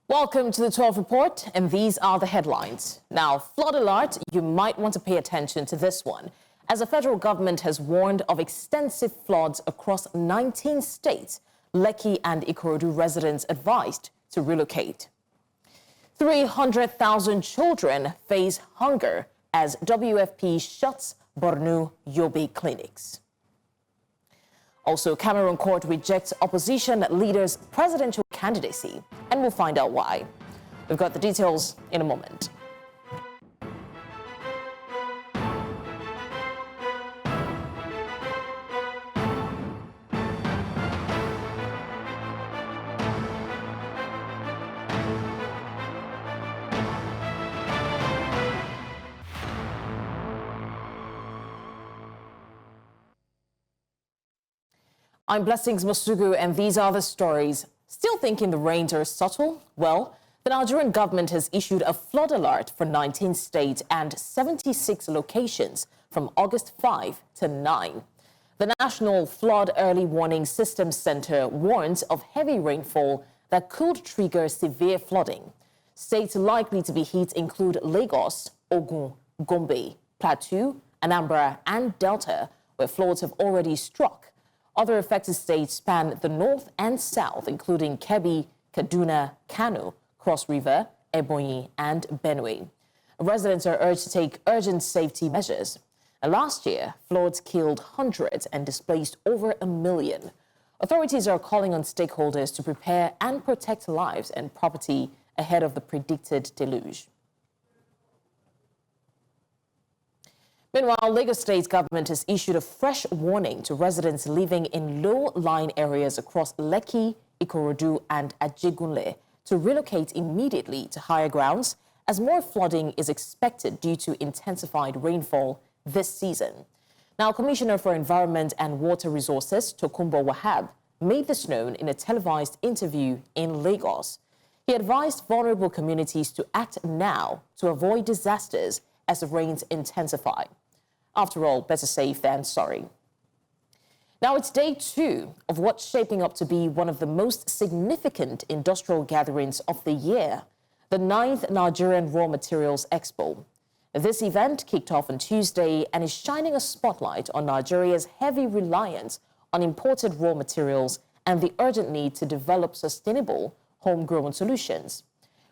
Welcome to the 12 report, and these are the headlines. Now, flood alert, you might want to pay attention to this one, as the federal government has warned of extensive floods across 19 states. Lekki and Ikorodu residents advised to relocate. 300,000 children face hunger as WFP shuts Borno Yobe clinics. Also, Cameroon court rejects opposition leader's presidential candidacy, and we'll find out why. We've got the details in a moment. I'm Blessings Masugu, and these are the stories. Still thinking the rains are subtle? Well, the Nigerian government has issued a flood alert for 19 states and 76 locations from August 5 to 9. The National Flood Early Warning System Center warns of heavy rainfall that could trigger severe flooding. States likely to be hit include Lagos, Ogun, Gombe, Plateau, Anambra, and Delta, where floods have already struck. Other affected states span the north and south, including Kebbi, Kaduna, Kano, Cross River, Ebonyi, and Benue. Residents are urged to take urgent safety measures. Last year, floods killed hundreds and displaced over 1 million. Authorities are calling on stakeholders to prepare and protect lives and property ahead of the predicted deluge. Meanwhile, Lagos State government has issued a fresh warning to residents living in low-lying areas across Lekki, Ikorodu, and Ajegunle to relocate immediately to higher grounds as more flooding is expected due to intensified rainfall this season. Now, Commissioner for Environment and Water Resources, Tokunbo Wahab, made this known in a televised interview in Lagos. He advised vulnerable communities to act now to avoid disasters as the rains intensify. After all, better safe than sorry. Now it's day 2 of what's shaping up to be one of the most significant industrial gatherings of the year, the 9th Nigerian Raw Materials Expo. This event kicked off on Tuesday and is shining a spotlight on Nigeria's heavy reliance on imported raw materials and the urgent need to develop sustainable homegrown solutions.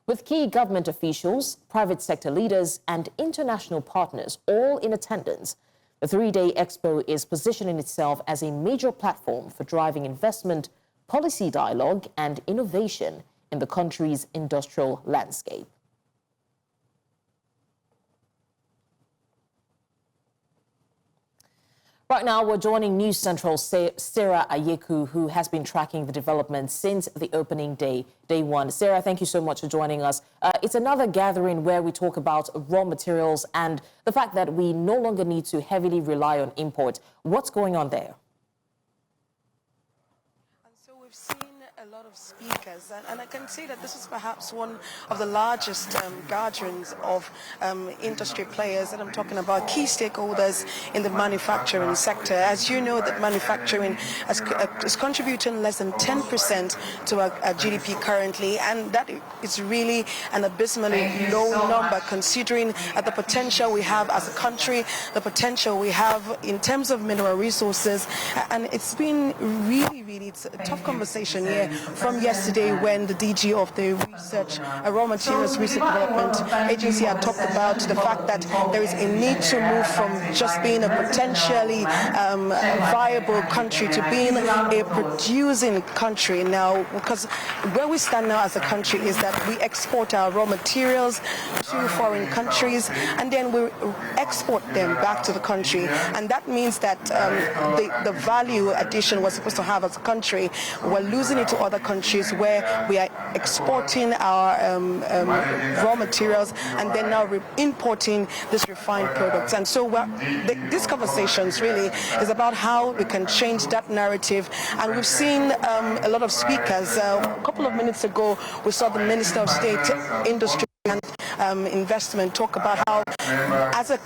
With key government officials, private sector leaders, and international partners all in attendance, the 3-day expo is positioning itself as a major platform for driving investment, policy dialogue, and innovation in the country's industrial landscape. Right now, we're joining News Central's Sarah Ayeku, who has been tracking the development since the opening day 1. Sarah, thank you so much for joining us. It's another gathering where we talk about raw materials and the fact that we no longer need to heavily rely on import. What's going on there? We've seen a lot of speakers, and I can say that this is perhaps one of the largest gatherings of industry players, and I'm talking about key stakeholders in the manufacturing sector. As you know, that manufacturing is contributing less than 10% to our GDP currently, and that is really an abysmally low number considering the potential we have as a country, the potential we have in terms of mineral resources. And it's been really it's a tough conversation here from yesterday when the DG of the Raw Materials Research Development Agency had talked about the fact that there is a need to move from just being a potentially viable country to being a producing country now, because where we stand now as a country is that we export our raw materials to foreign countries and then we export them back to the country, and that means that the value addition we're supposed to have as a country, we're losing it to other countries where we are exporting our raw materials and then now importing these refined products. And so these conversations really is about how we can change that narrative. And we've seen a lot of speakers. A couple of minutes ago, we saw the Minister of State Industry investment talk about how, as a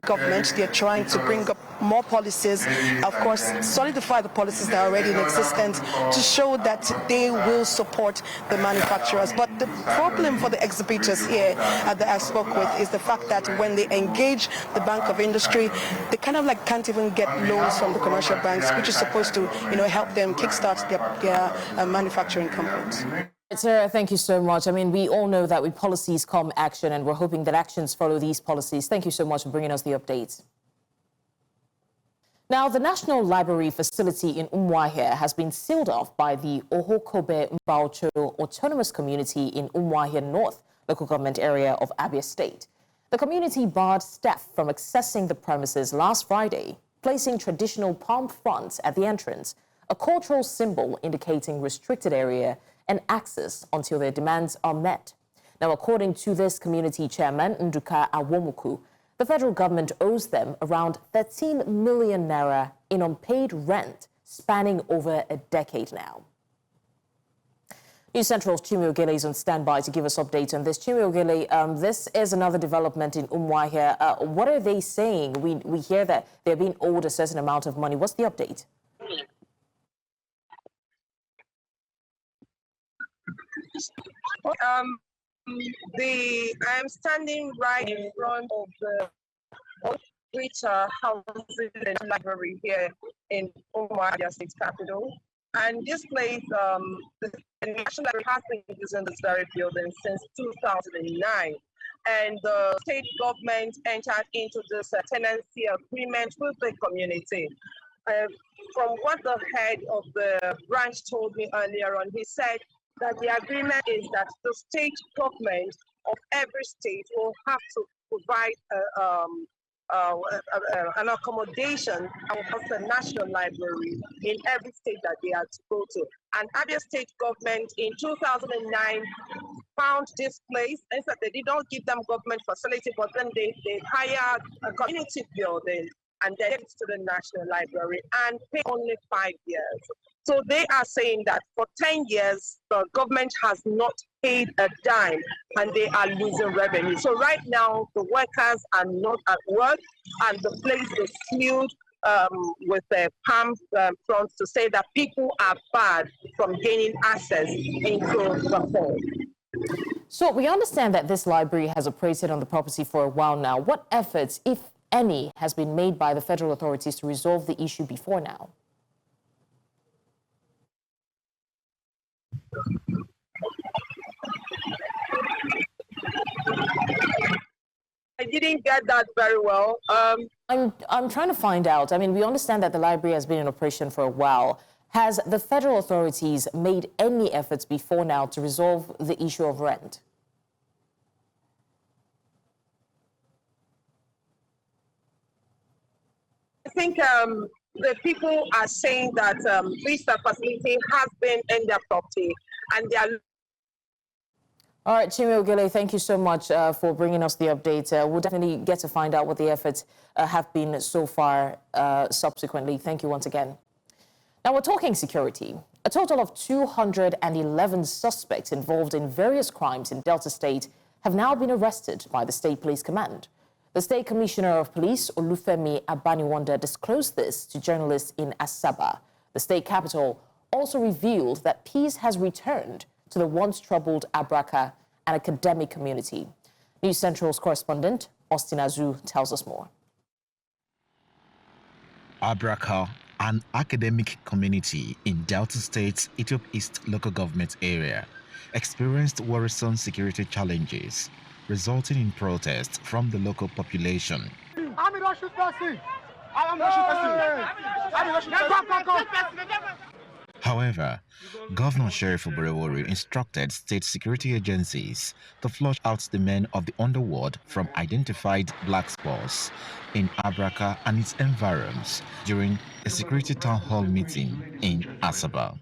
government, they're trying to bring up more policies, of course, solidify the policies that are already in existence to show that they will support the manufacturers. But the problem for the exhibitors here that I spoke with is the fact that when they engage the Bank of Industry, they kind of like can't even get loans from the commercial banks, which is supposed to, help them kickstart their manufacturing companies. Sarah, thank you so much. I mean, we all know that with policies come action, and we're hoping that actions follow these policies. Thank you so much for bringing us the updates. Now, the National Library facility in Umuahia has been sealed off by the Ohokobe Mbaucho Autonomous Community in Umuahia North local government area of Abia State. The community barred staff from accessing the premises last Friday, placing traditional palm fronds at the entrance, a cultural symbol indicating restricted area and access until their demands are met. Now, according to this community chairman, Nduka Awomuku, the federal government owes them around 13 million naira in unpaid rent, spanning over a decade now. News Central's Chimi Ogele is on standby to give us updates on this. Chimi Ogele, this is another development in Umuahia. What are they saying? We hear that they're being owed a certain amount of money. What's the update? I'm standing right in front of the housing and library here in Umuahia State Capital. And this place, the National Library has been using this very building since 2009. And the state government entered into this tenancy agreement with the community. From what the head of the branch told me earlier on, he said that the agreement is that the state government of every state will have to provide an accommodation of the National Library in every state that they are to go to. And Abia State government in 2009 found this place, and said they did not give them government facility, but then they hired a community building and then it to the National Library and pay only 5 years. So they are saying that for 10 years, the government has not paid a dime and they are losing revenue. So right now, the workers are not at work and the place is sealed with the palm fronts to say that people are barred from gaining access into the hall. So we understand that this library has operated on the property for a while now. What efforts, if any, has been made by the federal authorities to resolve the issue before now? I didn't get that very well. I'm trying to find out. I mean, we understand that the library has been in operation for a while. Has the federal authorities made any efforts before now to resolve the issue of rent? I think the people are saying that this facility has been in their property and they are. All right, Chimi Ogele, thank you so much for bringing us the update. We'll definitely get to find out what the efforts have been so far subsequently. Thank you once again. Now we're talking security. A total of 211 suspects involved in various crimes in Delta State have now been arrested by the State Police Command. The State Commissioner of Police, Olufemi Abaniwanda, disclosed this to journalists in Asaba. The state capital also revealed that peace has returned to the once troubled Abraka and academic community. News Central's correspondent, Austin Azu, tells us more. Abraka, an academic community in Delta State's Ethiop East local government area, experienced worrisome security challenges, resulting in protests from the local population. However, Governor Sheriff Oberewori instructed state security agencies to flush out the men of the underworld from identified black spots in Abraka and its environs during a security town hall meeting in Asaba.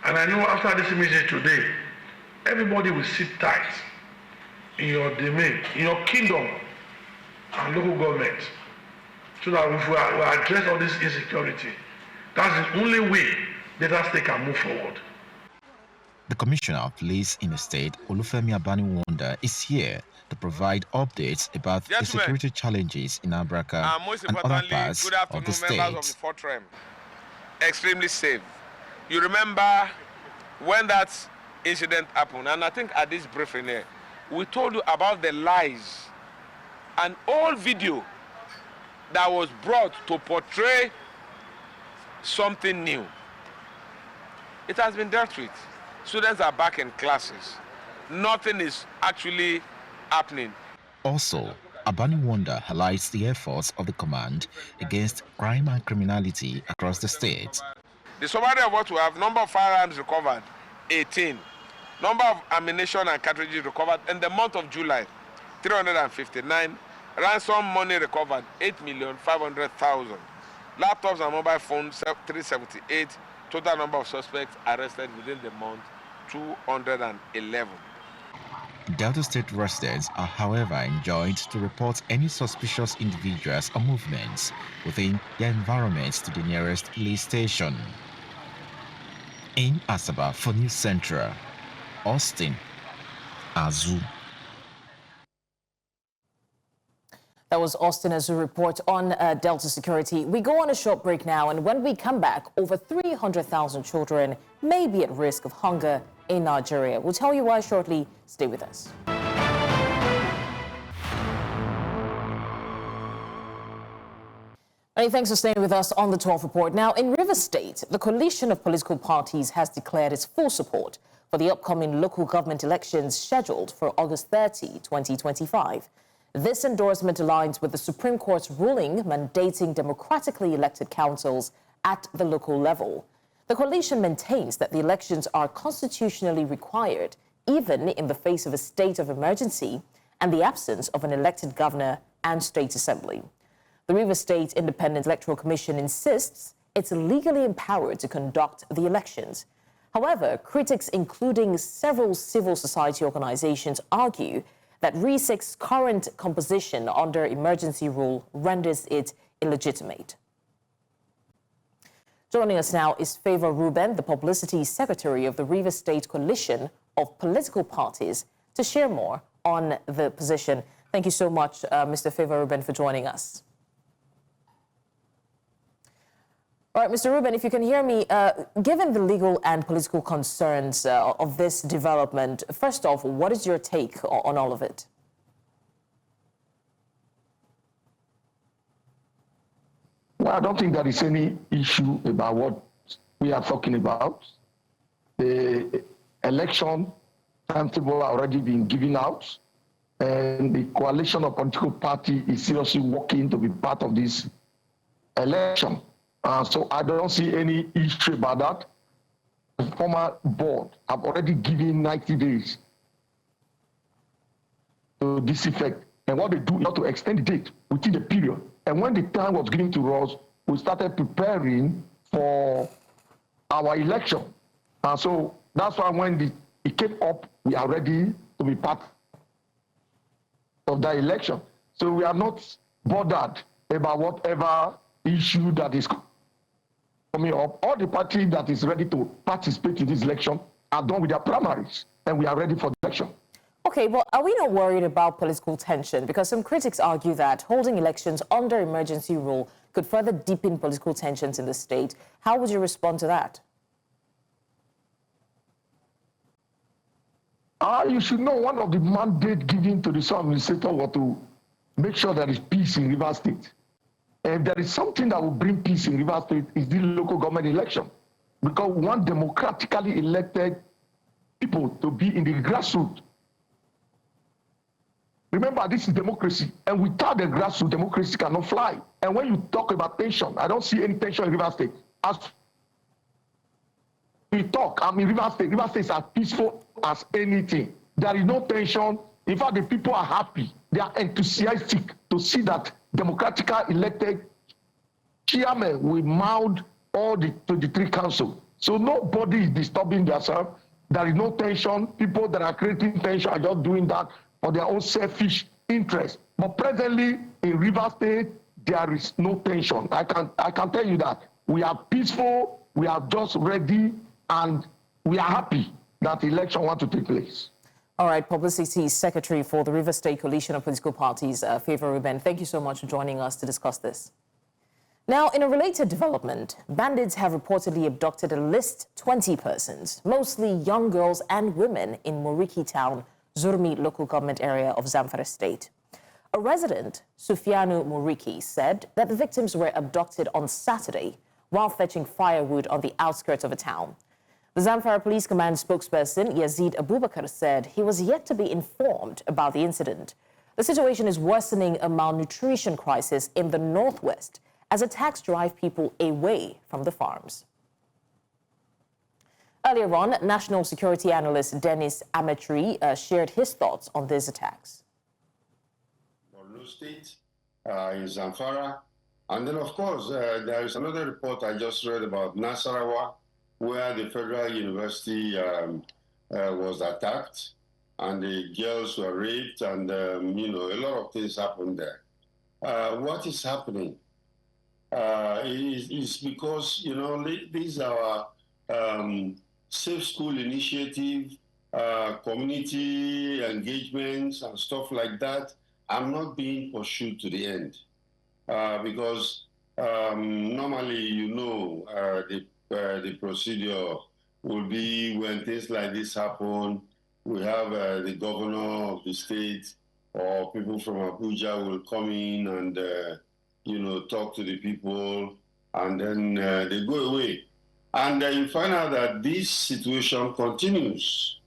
And I know after this meeting today, everybody will sit tight in your domain, in your kingdom and local government, so that if we address all this insecurity, that's the only way Delta State can move forward. The Commissioner of Police in the state, Olufemi Abaniwanda, is here to provide updates about the security challenges in Abraka most and other importantly, parts good of the afternoon, members of the state. Fourth Realm. Extremely safe. You remember when that incident happened, and I think at this briefing here, we told you about the lies and all video that was brought to portray something new. It has been dealt with. Students are back in classes. Nothing is actually happening. Also, Abani Wonder highlights the efforts of the command against crime and criminality across the state. The summary of what we have: number of firearms recovered, 18. Number of ammunition and cartridges recovered in the month of July, 359. Ransom money recovered, 8,500,000. Laptops and mobile phones, 378. Total number of suspects arrested within the month, 211. Delta State residents are, however, enjoined to report any suspicious individuals or movements within their environments to the nearest police station. In Asaba for News Central, Austin Azu. That was Austin Azu report on Delta Security. We go on a short break now, and when we come back, over 300,000 children may be at risk of hunger in Nigeria. We'll tell you why shortly. Stay with us. Many thanks for staying with us on the 12 report. Now, in Rivers State, the coalition of political parties has declared its full support for the upcoming local government elections scheduled for August 30, 2025. This endorsement aligns with the Supreme Court's ruling mandating democratically elected councils at the local level. The coalition maintains that the elections are constitutionally required, even in the face of a state of emergency and the absence of an elected governor and state assembly. The Rivers State Independent Electoral Commission insists it's legally empowered to conduct the elections. However, critics, including several civil society organizations, argue that RISEC's current composition under emergency rule renders it illegitimate. Joining us now is Favor Ruben, the Publicity Secretary of the Rivers State Coalition of Political Parties, to share more on the position. Thank you so much, Mr. Favor Ruben, for joining us. All right, Mr. Ruben, if you can hear me, given the legal and political concerns of this development, first off, what is your take on all of it? Well, I don't think there is any issue about what we are talking about. The election timetable are already been given out, and the coalition of political parties is seriously working to be part of this election. So I don't see any issue about that. The former board have already given 90 days to this effect. And what they do is not to extend the date within the period. And when the time was given to us, we started preparing for our election. So that's why when it came up, we are ready to be part of that election. So we are not bothered about whatever issue that is coming up. All the party that is ready to participate in this election are done with their primaries, and we are ready for the election. Okay, well, are we not worried about political tension? Because some critics argue that holding elections under emergency rule could further deepen political tensions in the state. How would you respond to that? You should know one of the mandates given to the South Administrator was to make sure there is peace in Rivers State. And there is something that will bring peace in Rivers State is the local government election. Because we want democratically elected people to be in the grassroots. Remember, this is democracy. And without the grassroots, democracy cannot fly. And when you talk about tension, I don't see any tension in Rivers State. As we talk, I mean, Rivers State is as peaceful as anything. There is no tension. In fact, the people are happy. They are enthusiastic to see that democratically elected chairman will mount all the 23 council. So nobody is disturbing themselves. There is no tension. People that are creating tension are just doing that for their own selfish interest. But presently in Rivers State, there is no tension. I can tell you that. We are peaceful, we are just ready, and we are happy that the election want to take place. All right, Publicity Secretary for the River State Coalition of Political Parties, Farin Gada, thank you so much for joining us to discuss this. Now, in a related development, bandits have reportedly abducted at least 20 persons, mostly young girls and women in Moriki town, Zurmi local government area of Zamfara state. A resident, Sufianu Moriki, said that the victims were abducted on Saturday while fetching firewood on the outskirts of a town. The Zamfara Police Command spokesperson, Yazid Abubakar, said he was yet to be informed about the incident. The situation is worsening a malnutrition crisis in the northwest as attacks drive people away from the farms. Earlier on, national security analyst Dennis Ametri shared his thoughts on these attacks. Plateau State, in Zamfara. And then, of course, there is another report I just read about Nasarawa, where the Federal University was attacked and the girls were raped and, a lot of things happened there. What is happening is because, these are safe school initiative, community engagements and stuff like that are not being pursued to the end. Because normally, the procedure will be when things like this happen, we have the governor of the state or people from Abuja will come in and, talk to the people, and then they go away. And you find out that this situation continues.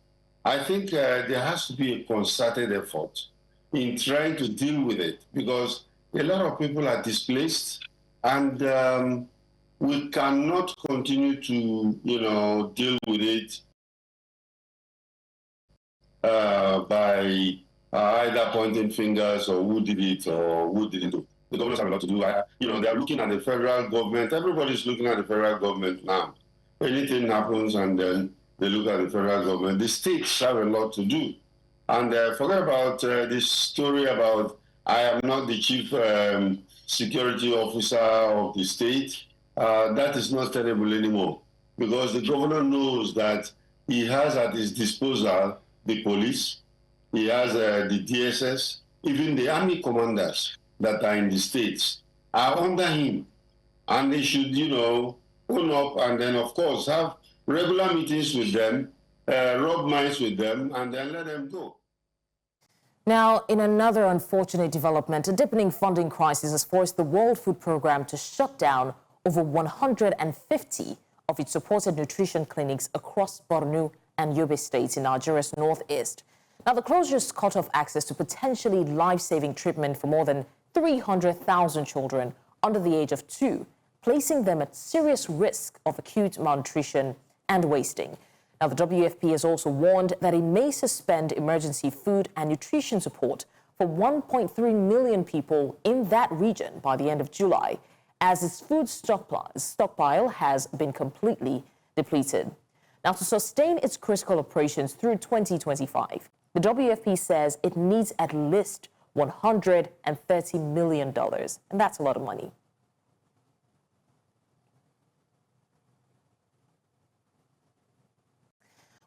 I think there has to be a concerted effort in trying to deal with it, because a lot of people are displaced, and we cannot continue to, deal with it by either pointing fingers or who did it or who didn't do. The governors have a lot to do. They are looking at the federal government. Everybody's looking at the federal government now. Anything happens, and then they look at the federal government. The states have a lot to do. And forget about this story about I am not the chief security officer of the state. That is not tenable anymore, because the governor knows that he has at his disposal the police, he has the DSS, even the army commanders that are in the states are under him. And they should, own up and then, of course, have regular meetings with them, rub minds with them, and then let them go. Now, in another unfortunate development, a deepening funding crisis has forced the World Food Programme to shut down over 150 of its supported nutrition clinics across Borno and Yobe states in Nigeria's northeast. Now, the closures cut off access to potentially life-saving treatment for more than 300,000 children under the age of 2, placing them at serious risk of acute malnutrition and wasting. Now, the WFP has also warned that it may suspend emergency food and nutrition support for 1.3 million people in that region by the end of July, as its food stockpile has been completely depleted. Now, to sustain its critical operations through 2025, the WFP says it needs at least $130 million, and that's a lot of money.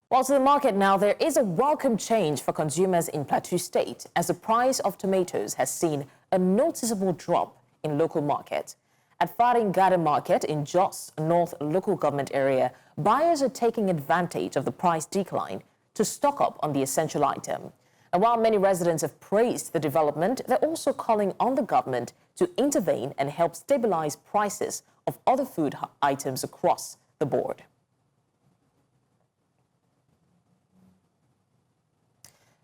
Well, to the market now, there is a welcome change for consumers in Plateau State, as the price of tomatoes has seen a noticeable drop in local market. At Farin Gada Market in Jos North local government area, buyers are taking advantage of the price decline to stock up on the essential item. And while many residents have praised the development, they're also calling on the government to intervene and help stabilize prices of other food items across the board.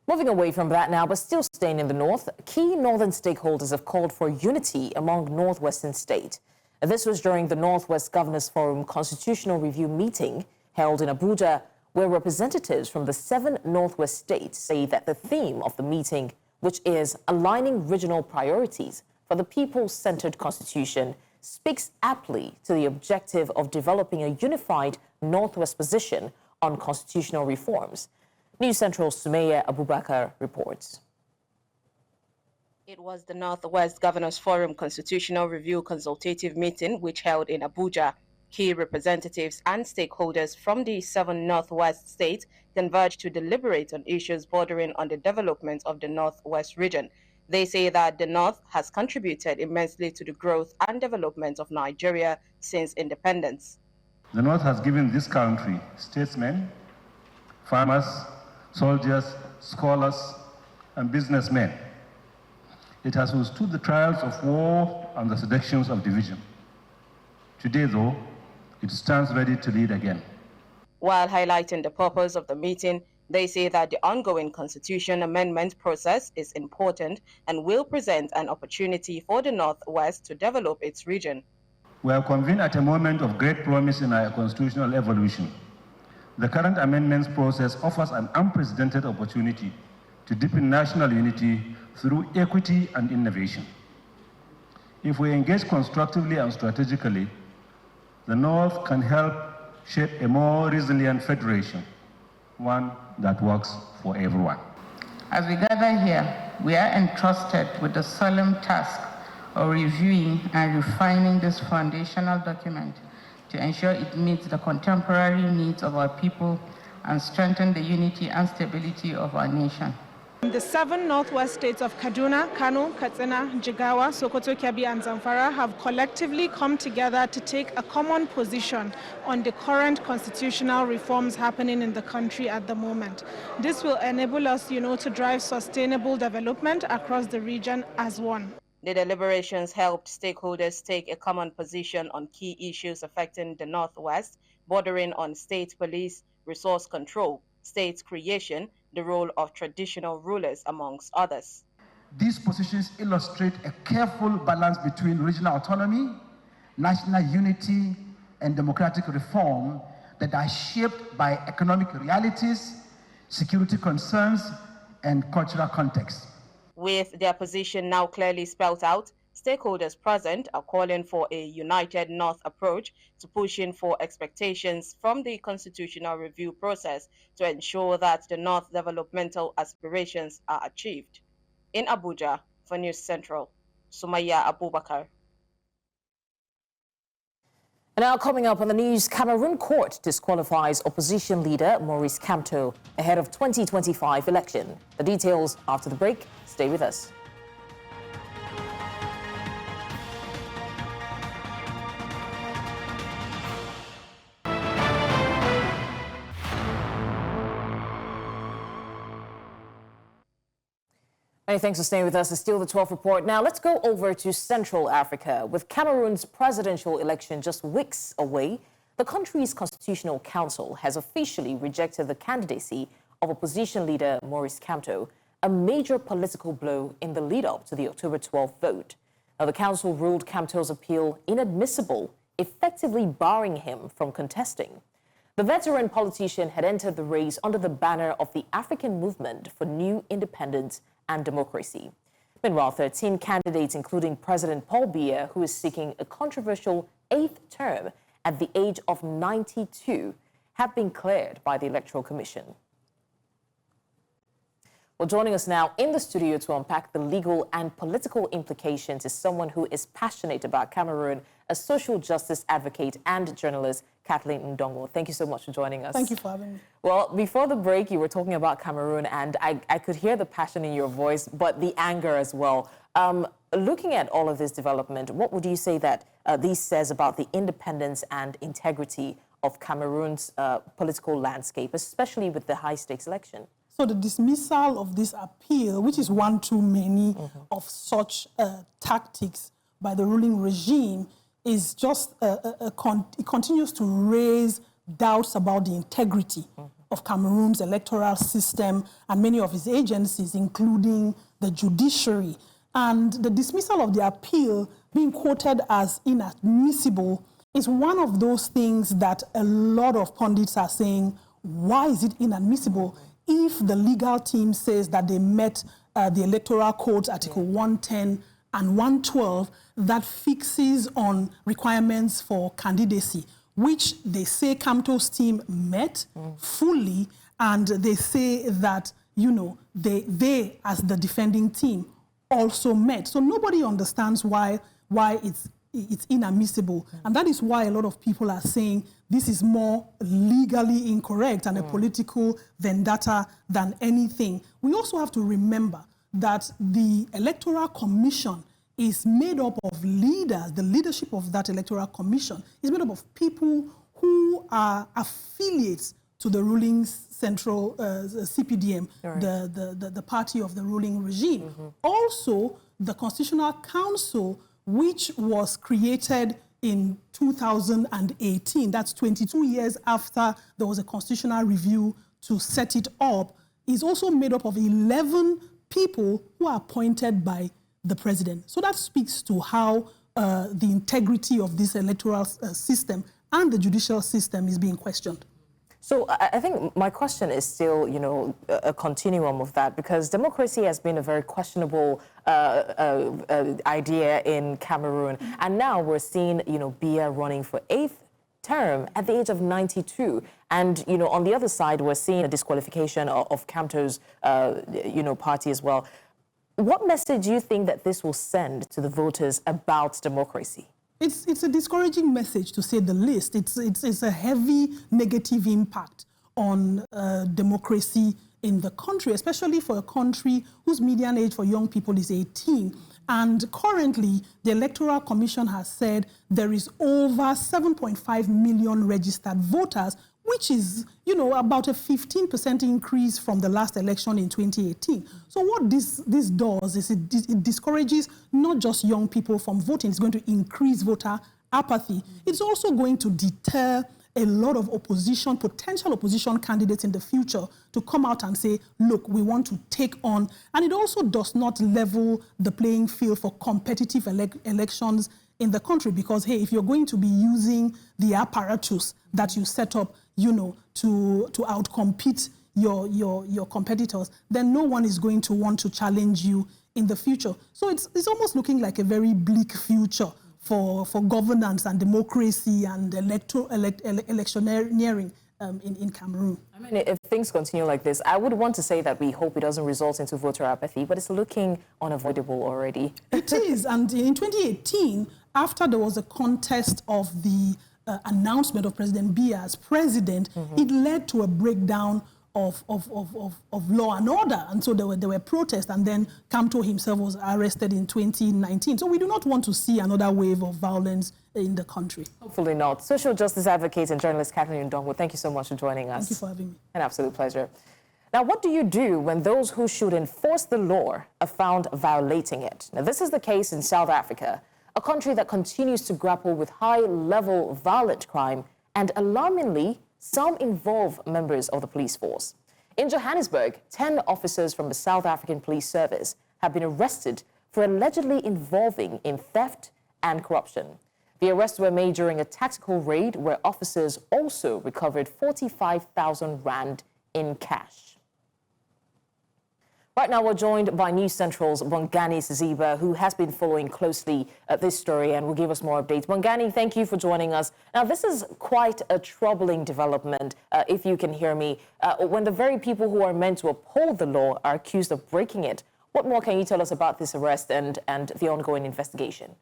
Moving away from that now, but still staying in the north, key northern stakeholders have called for unity among northwestern states. This was during the Northwest Governors Forum Constitutional Review meeting held in Abuja, where representatives from the 7 Northwest states say that the theme of the meeting, which is aligning regional priorities for the people-centered constitution, speaks aptly to the objective of developing a unified Northwest position on constitutional reforms. News Central's Sumaya Abubakar reports. It was the Northwest Governors Forum Constitutional Review Consultative Meeting, which held in Abuja. Key representatives and stakeholders from the 7 Northwest states converged to deliberate on issues bordering on the development of the Northwest region. They say that the North has contributed immensely to the growth and development of Nigeria since independence. The North has given this country statesmen, farmers, soldiers, scholars, and businessmen. It has withstood the trials of war and the seductions of division. Today, though, it stands ready to lead again. While highlighting the purpose of the meeting, they say that the ongoing constitution amendment process is important and will present an opportunity for the Northwest to develop its region. We are convened at a moment of great promise in our constitutional evolution. The current amendments process offers an unprecedented opportunity to deepen national unity through equity and innovation. If we engage constructively and strategically, the North can help shape a more resilient federation, one that works for everyone. As we gather here, we are entrusted with the solemn task of reviewing and refining this foundational document to ensure it meets the contemporary needs of our people and strengthen the unity and stability of our nation. The 7 Northwest states of Kaduna, Kano, Katsina, Jigawa, Sokoto, Kebbi, and Zamfara have collectively come together to take a common position on the current constitutional reforms happening in the country at the moment. This will enable us, to drive sustainable development across the region as one. The deliberations helped stakeholders take a common position on key issues affecting the Northwest, bordering on state police, resource control, state creation, the role of traditional rulers, amongst others. These positions illustrate a careful balance between regional autonomy, national unity, and democratic reform that are shaped by economic realities, security concerns, and cultural context. With their position now clearly spelled out, stakeholders present are calling for a united North approach to pushing for expectations from the constitutional review process to ensure that the North developmental aspirations are achieved. In Abuja, for News Central, Sumaya Abubakar. And now coming up on the news, Cameroon court disqualifies opposition leader Maurice Kamto ahead of 2025 election. The details after the break. Stay with us. Many thanks for staying with us. It's still the 12th report. Now let's go over to Central Africa. With Cameroon's presidential election just weeks away, the country's Constitutional Council has officially rejected the candidacy of opposition leader Maurice Kamto, a major political blow in the lead-up to the October 12th vote. Now, the council ruled Kamto's appeal inadmissible, effectively barring him from contesting. The veteran politician had entered the race under the banner of the African Movement for New Independence and Democracy. Meanwhile, 13 candidates, including President Paul Biya, who is seeking a controversial 8th term at the age of 92, have been cleared by the Electoral Commission. Well, joining us now in the studio to unpack the legal and political implications is someone who is passionate about Cameroon, a social justice advocate and journalist, Kathleen Ndongo. Thank you so much for joining us. Thank you for having me. Well, before the break, you were talking about Cameroon, and I could hear the passion in your voice, but the anger as well. Looking at all of this development, what would you say that this says about the independence and integrity of Cameroon's political landscape, especially with the high-stakes election? So the dismissal of this appeal, which is one too many of such tactics by the ruling regime, is just, it continues to raise doubts about the integrity of Cameroon's electoral system and many of its agencies, including the judiciary. And the dismissal of the appeal being quoted as inadmissible is one of those things that a lot of pundits are saying, why is it inadmissible? If the legal team says that they met the Electoral Code's Article 110 and 112 that fixes on requirements for candidacy, which they say Kamto's team met fully, and they say that, they as the defending team also met. So nobody understands why it's it's inadmissible. And that is why a lot of people are saying this is more legally incorrect and a political vendetta than anything. We also have to remember that the Electoral Commission is made up of leaders. The leadership of that Electoral Commission is made up of people who are affiliates to the ruling central CPDM, right, the party of the ruling regime. Also, the Constitutional Council, which was created in 2018, that's 22 years after there was a constitutional review to set it up, is also made up of 11 people who are appointed by the president. So that speaks to how the integrity of this electoral system and the judicial system is being questioned. So I think my question is still, you know, a continuum of that, because democracy has been a very questionable idea in Cameroon. And now we're seeing, you know, Biya running for 8th term at the age of 92. And, you know, on the other side, we're seeing a disqualification of Kamto's, you know, party as well. What message do you think that this will send to the voters about democracy? It's a discouraging message, to say the least. It's a heavy negative impact on democracy in the country, especially for a country whose median age for young people is 18. And currently, the Electoral Commission has said there is over 7.5 million registered voters, which is, you know, about a 15% increase from the last election in 2018. So what this does is it discourages not just young people from voting. It's going to increase voter apathy. It's also going to deter a lot of opposition, potential opposition candidates in the future to come out and say, look, we want to take on. And it also does not level the playing field for competitive elections in the country, because, hey, if you're going to be using the apparatus that you set up, you know, to outcompete your competitors, then no one is going to want to challenge you in the future. So it's almost looking like a very bleak future for governance and democracy and electioneering in Cameroon. I mean, if things continue like this, I would want to say that we hope it doesn't result into voter apathy, but it's looking unavoidable already. It is, and in 2018, after there was a contest of the announcement of President Biya as president, it led to a breakdown of law and order. And so there were protests, and then Kamto himself was arrested in 2019. So we do not want to see another wave of violence in the country. Hopefully not. Social justice advocate and journalist Kathleen Ndongwu, thank you so much for joining us. Thank you for having me. An absolute pleasure. Now, what do you do when those who should enforce the law are found violating it? Now, this is the case in South Africa, a country that continues to grapple with high-level violent crime, and alarmingly, some involve members of the police force. In Johannesburg, 10 officers from the South African Police Service have been arrested for allegedly involving in theft and corruption. The arrests were made during a tactical raid where officers also recovered 45,000 rand in cash. Right now, we're joined by News Central's Bongani Siziba, who has been following closely this story and will give us more updates. Bongani, thank you for joining us. Now, this is quite a troubling development, if you can hear me, when the very people who are meant to uphold the law are accused of breaking it. What more can you tell us about this arrest and the ongoing investigation?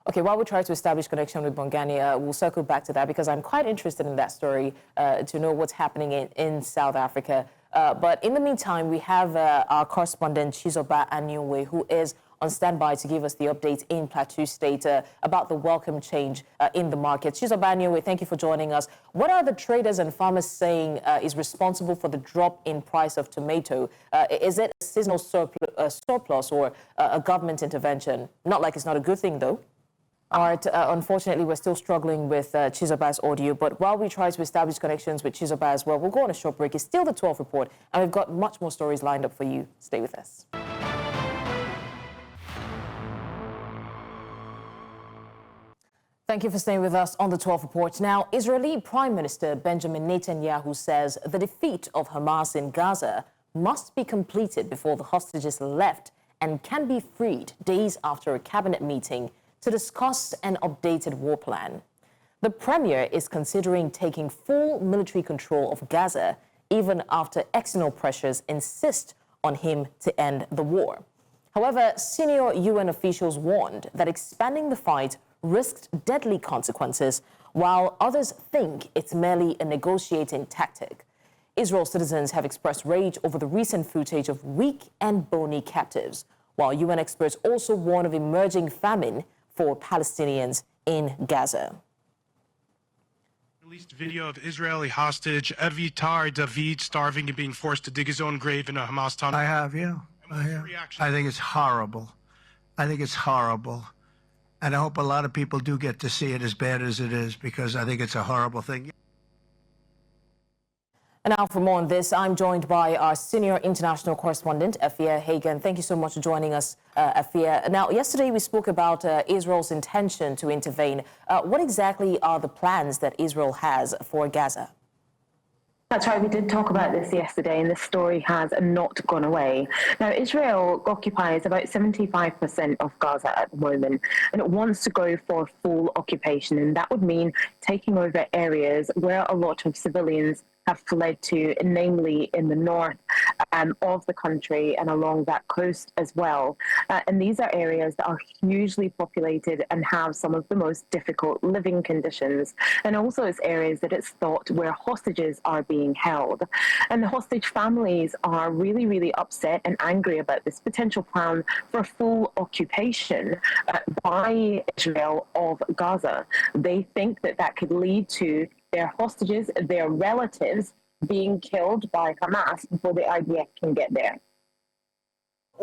Okay, while we try to establish connection with Bongani, we'll circle back to that, because I'm quite interested in that story to know what's happening in South Africa. But in the meantime, we have our correspondent, Chizoba Anyuwe, who is on standby to give us the updates in Plateau State about the welcome change in the market. Chizoba Anyuwe, thank you for joining us. What are the traders and farmers saying is responsible for the drop in price of tomato? Is it a seasonal surplus or a government intervention? Not like it's not a good thing, though. All right, unfortunately, we're still struggling with Chizoba's audio, but while we try to establish connections with Chizoba as well, we'll go on a short break. It's still the 12 report, and we've got much more stories lined up for you. Stay with us. Thank you for staying with us on the 12 report. Now, Israeli Prime Minister Benjamin Netanyahu says the defeat of Hamas in Gaza must be completed before the hostages left and can be freed days after a cabinet meeting to discuss an updated war plan. The premier is considering taking full military control of Gaza, even after external pressures insist on him to end the war. However, senior UN officials warned that expanding the fight risked deadly consequences, while others think it's merely a negotiating tactic. Israel citizens have expressed rage over the recent footage of weak and bony captives, while UN experts also warn of emerging famine for Palestinians in Gaza. Released video of Israeli hostage Avitar David starving and being forced to dig his own grave in a Hamas tunnel. I have, yeah. I think it's horrible. I think it's horrible. And I hope a lot of people do get to see it, as bad as it is, because I think it's a horrible thing. And now for more on this, I'm joined by our senior international correspondent, Afia Hagan. Thank you so much for joining us, Afia. Now, yesterday we spoke about Israel's intention to intervene. What exactly are the plans that Israel has for Gaza? That's right, we did talk about this yesterday, and this story has not gone away. Now, Israel occupies about 75% of Gaza at the moment, and it wants to go for full occupation, and that would mean taking over areas where a lot of civilians have fled to, namely in the north of the country and along that coast as well. And these are areas that are hugely populated and have some of the most difficult living conditions. And also it's areas that it's thought where hostages are being held. And the hostage families are really, really upset and angry about this potential plan for full occupation by Israel of Gaza. They think that that could lead to their hostages, their relatives, being killed by Hamas before the IDF can get there.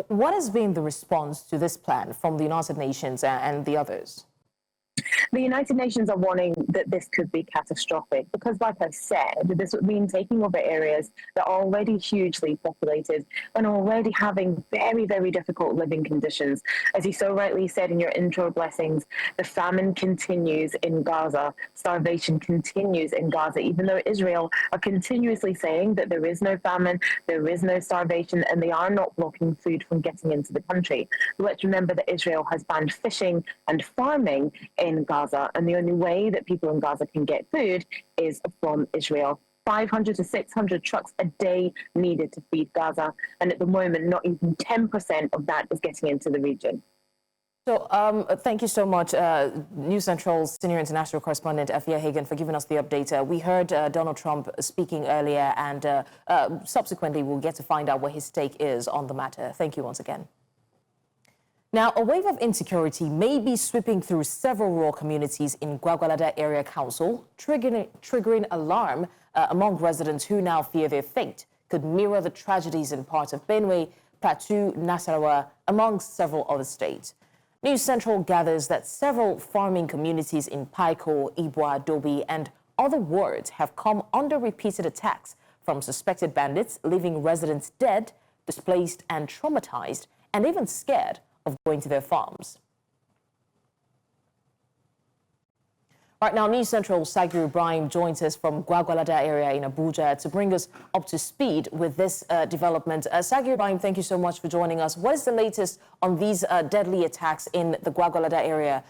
What has been the response to this plan from the United Nations and the others? The United Nations are warning that this could be catastrophic because, like I said, this would mean taking over areas that are already hugely populated and already having very, very difficult living conditions. As you so rightly said in your intro, Blessings, the famine continues in Gaza. Starvation continues in Gaza, even though Israel are continuously saying that there is no famine, there is no starvation, and they are not blocking food from getting into the country. But let's remember that Israel has banned fishing and farming in Gaza, and the only way that people in Gaza can get food is from Israel. 500 to 600 trucks a day needed to feed Gaza, and at the moment, not even 10% of that is getting into the region. So thank you so much, News Central's senior international correspondent, Afia Hagan, for giving us the update. We heard Donald Trump speaking earlier, and subsequently we'll get to find out what his take is on the matter. Thank you once again. Now, a wave of insecurity may be sweeping through several rural communities in Gwagwalada Area Council, triggering alarm among residents who now fear their fate could mirror the tragedies in parts of Benue, Plateau, Nasarawa, among several other states. News Central gathers that several farming communities in Paiko, Ibwa, Dobi, and other wards have come under repeated attacks from suspected bandits, leaving residents dead, displaced, and traumatized, and even scared of going to their farms. Right now, News Central Sagir Ibrahim joins us from Gwagwalada area in Abuja to bring us up to speed with this development. Sagir Ibrahim, thank you so much for joining us. What is the latest on these deadly attacks in the Gwagwalada area?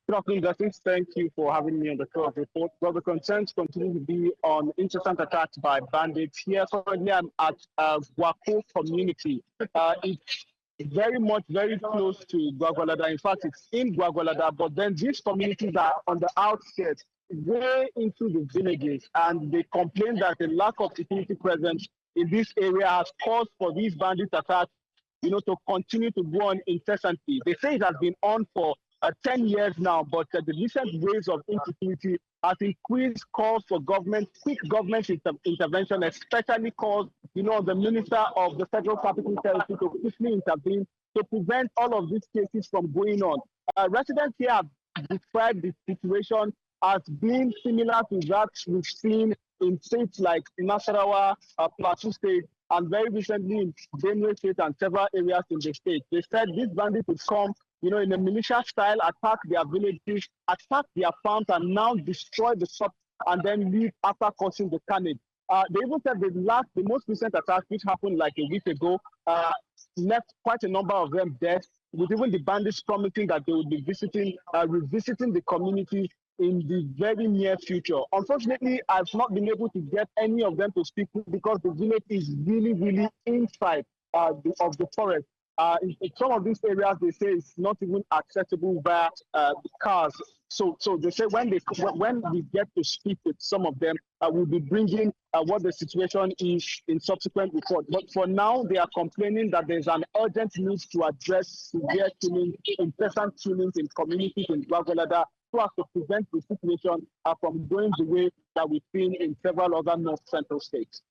Good afternoon, Blessings. Thank you for having me on the Curve Report. Well, the concerns continue to be on incessant attacks by bandits. Here, currently, I'm at Gwako community. It's very close to Gwagwalada. In fact, it's in Gwagwalada, but then these communities are on the outskirts, way into the villages, and they complain that the lack of security presence in this area has caused for these bandit attacks, to continue to go on incessantly. They say it has been on for 10 years now, but the recent waves of insecurity has increased calls for quick government intervention, especially calls, the Minister of the Federal Capital Territory to quickly intervene to prevent all of these cases from going on. Residents here have described the situation as being similar to that we've seen in states like Nasarawa, Plateau State, and very recently in Benue State and several areas in the state. They said these bandits would come in a militia style, attack their villages, attack their farms, and now destroy the shops and then leave after causing the carnage. They even said the most recent attack, which happened like a week ago, left quite a number of them dead, with even the bandits promising that they would be revisiting the community in the very near future. Unfortunately, I've not been able to get any of them to speak because the village is really inside of the forest. In some of these areas, they say it's not even accessible via cars. So they say when we get to speak with some of them, we'll be bringing what the situation is in subsequent reports. But for now, they are complaining that there's an urgent need to address severe killing, incessant killings in communities in Gwagwalada, so as to prevent the situation from going the way that we've seen in several other north-central states.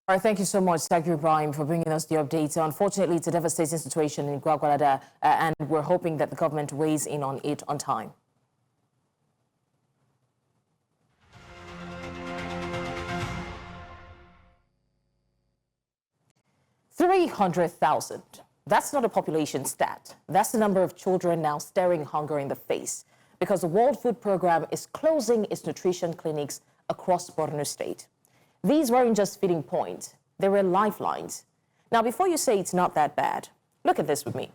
All right, thank you so much, Sagri Ibrahim, for bringing us the update. Unfortunately, it's a devastating situation in Gwagwalada, and we're hoping that the government weighs in on it on time. $300,000. That's not a population stat. That's the number of children now staring hunger in the face because the World Food Programme is closing its nutrition clinics across Plateau State. These weren't just feeding points, they were lifelines. Now, before you say it's not that bad, look at this with me.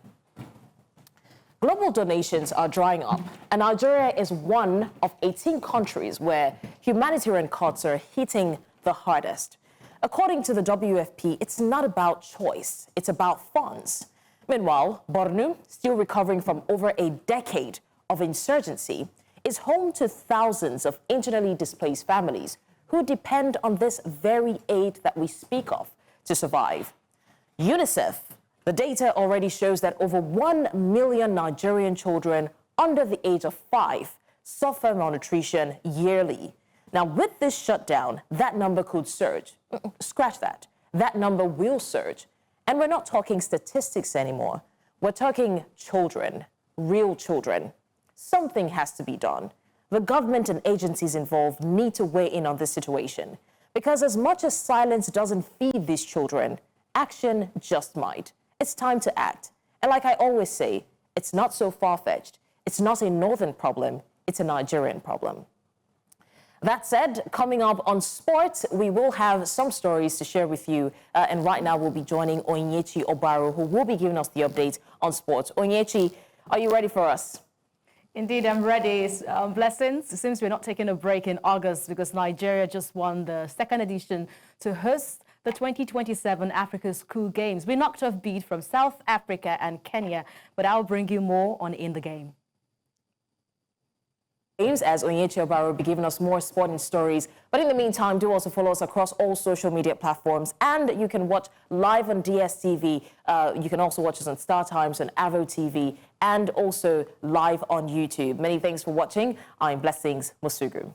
Global donations are drying up, and Nigeria is one of 18 countries where humanitarian cuts are hitting the hardest. According to the WFP, it's not about choice, it's about funds. Meanwhile, Borno, still recovering from over a decade of insurgency, is home to thousands of internally displaced families who depend on this very aid that we speak of to survive. UNICEF, the data already shows that over 1 million Nigerian children under the age of 5 suffer malnutrition yearly. Now, with this shutdown, that number could surge. Scratch that. That number will surge. And we're not talking statistics anymore. We're talking children, real children. Something has to be done. The government and agencies involved need to weigh in on this situation. Because as much as silence doesn't feed these children, action just might. It's time to act. And like I always say, it's not so far-fetched. It's not a northern problem. It's a Nigerian problem. That said, coming up on sports, we will have some stories to share with you. And right now, we'll be joining Onyechi Obaro, who will be giving us the update on sports. Onyechi, are you ready for us? Indeed, I'm ready. Blessings. It seems we're not taking a break in August because Nigeria just won the second edition to host the 2027 Africa School Games. We knocked off beat from South Africa and Kenya, but I'll bring you more on In the Game. As Onyechi Obaro will be giving us more sporting stories. But in the meantime, do also follow us across all social media platforms. And you can watch live on DSTV. You can also watch us on Star Times, on Avo TV, and also live on YouTube. Many thanks for watching. I'm Blessings Musugu.